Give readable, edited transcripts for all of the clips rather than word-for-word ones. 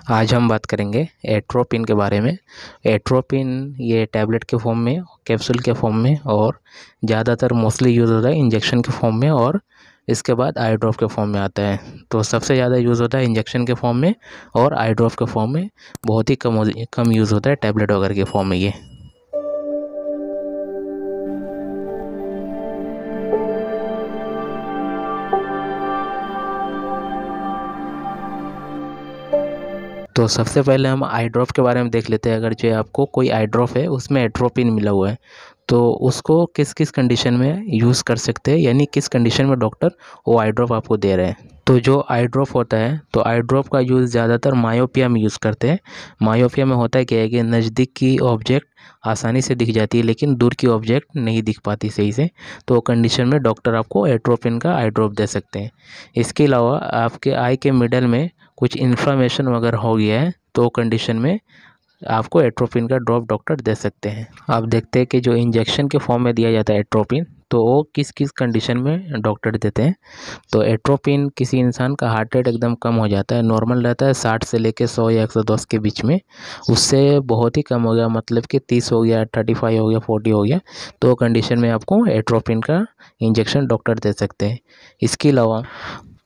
आज हम बात करेंगे एट्रोपिन के बारे में। एट्रोपिन ये टैबलेट के फॉर्म में, कैप्सूल के फॉर्म में और ज़्यादातर मोस्टली यूज़ होता है इंजेक्शन के फॉर्म में, और इसके बाद आई ड्रॉप के फॉर्म में आता है। तो सबसे ज़्यादा यूज़ होता है इंजेक्शन के फॉर्म में और आई ड्रॉप के फॉर्म में बहुत ही कम यूज़ होता है टैबलेट वगैरह के फॉर्म में ये। तो सबसे पहले हम आई ड्रॉप के बारे में देख लेते हैं। अगर जो आपको कोई आई ड्रॉप है उसमें एट्रोपिन मिला हुआ है तो उसको किस किस कंडीशन में यूज़ कर सकते हैं, यानी किस कंडीशन में डॉक्टर वो आई ड्रॉप आपको दे रहे हैं। तो जो आई ड्रॉप होता है, तो आई ड्रॉप का यूज़ ज़्यादातर मायोपिया में यूज़ करते हैं। मायोपिया में होता है क्या है कि नज़दीक की ऑब्जेक्ट आसानी से दिख जाती है लेकिन दूर की ऑब्जेक्ट नहीं दिख पाती सही से, तो कंडीशन में डॉक्टर आपको एट्रोपिन का आई ड्रॉप दे सकते हैं। इसके अलावा आपके आई के मिडल में कुछ इन्फ्लामेशन वगैरह हो गया है तो कंडीशन में आपको एट्रोपिन का ड्रॉप डॉक्टर दे सकते हैं। आप देखते हैं कि जो इंजेक्शन के फॉर्म में दिया जाता है एट्रोपिन, तो वो किस किस कंडीशन में डॉक्टर देते हैं। तो एट्रोपिन किसी इंसान का हार्ट रेट एकदम कम हो जाता है, नॉर्मल रहता है 60 से लेके 100 या 110 के बीच में, उससे बहुत ही कम हो गया, मतलब कि 30 हो गया, 35 हो गया, 40 हो गया, तो कंडीशन में आपको एट्रोपिन का इंजेक्शन डॉक्टर दे सकते हैं। इसके अलावा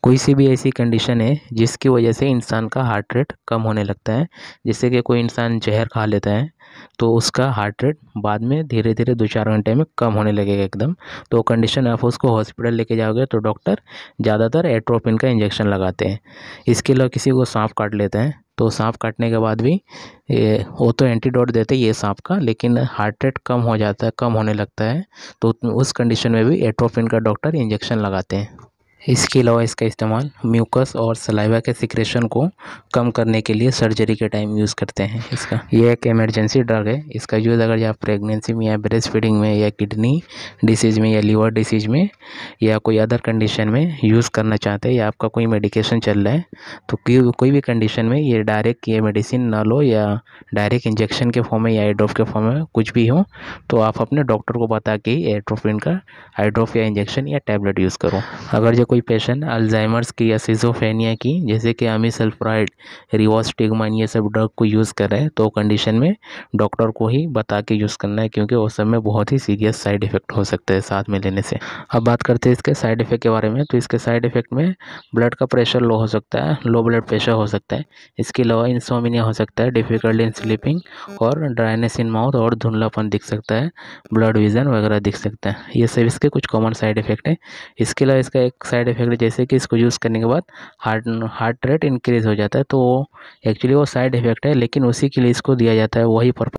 कोई सी भी ऐसी कंडीशन है जिसकी वजह से इंसान का हार्ट रेट कम होने लगता है, जैसे कि कोई इंसान जहर खा लेता है तो उसका हार्ट रेट बाद में धीरे धीरे 2-4 घंटे में कम होने लगेगा एकदम, तो कंडीशन आप उसको हॉस्पिटल लेके जाओगे तो डॉक्टर ज़्यादातर एट्रोपिन का इंजेक्शन लगाते हैं। इसके अलावा किसी को सांप काट लेता है तो सांप काटने के बाद भी वो तो एंटीडोट देते हैं ये सांप का, लेकिन हार्ट रेट कम हो जाता है, कम होने लगता है, तो उस कंडीशन में भी एट्रोपिन का डॉक्टर इंजेक्शन लगाते हैं। इसके अलावा इसका इस्तेमाल म्यूकस और सलाइवा के सिक्रेशन को कम करने के लिए सर्जरी के टाइम यूज़ करते हैं। इसका ये एक इमरजेंसी ड्रग है। इसका यूज़ अगर आप प्रेगनेंसी में या ब्रेस्ट फीडिंग में या किडनी डिसीज़ में या लीवर डिसीज़ में या कोई अदर कंडीशन में यूज़ करना चाहते हैं, या आपका कोई मेडिकेशन चल रहा है, तो कोई भी कंडीशन में ये डायरेक्ट ये मेडिसिन ना लो, या डायरेक्ट इंजेक्शन के फॉर्म में या आई ड्रॉप के फॉर्म में कुछ भी हो, तो आप अपने डॉक्टर को बता के एट्रोपिन का आई ड्रॉप या इंजेक्शन या टैबलेट यूज़ करो। अगर जो कोई पेशेंट अल्जाइमर्स की या सिजोफ्रेनिया की, जैसे कि अमीसल्फराइड, रिवोस्टिगमाइन, ये सब ड्रग को यूज़ कर रहे हैं, तो कंडीशन में डॉक्टर को ही बता के यूज़ करना है, क्योंकि उस सब में बहुत ही सीरियस साइड इफ़ेक्ट हो सकते हैं साथ में लेने से। अब बात करते हैं इसके साइड इफ़ेक्ट के बारे में। तो इसके साइड इफ़ेक्ट में ब्लड का प्रेशर लो हो सकता है, लो ब्लड प्रेशर हो सकता है। इसके अलावा इंसोमिनिया हो सकता है, डिफ़िकल्टी इन स्लीपिंग और ड्राइनेस इन माउथ और धुंधलापन दिख सकता है, ब्लड विज़न वगैरह दिख सकता है। ये सब इसके कुछ कॉमन साइड इफ़ेक्ट है। इसके अलावा इसका एक साइड इफ़ेक्ट जैसे कि इसको यूज़ करने के बाद हार्ट रेट इंक्रीज़ हो जाता है, तो एक्चुअली वो साइड इफ़ेक्ट है, लेकिन उसी के लिए इसको दिया जाता है, वही पर्पस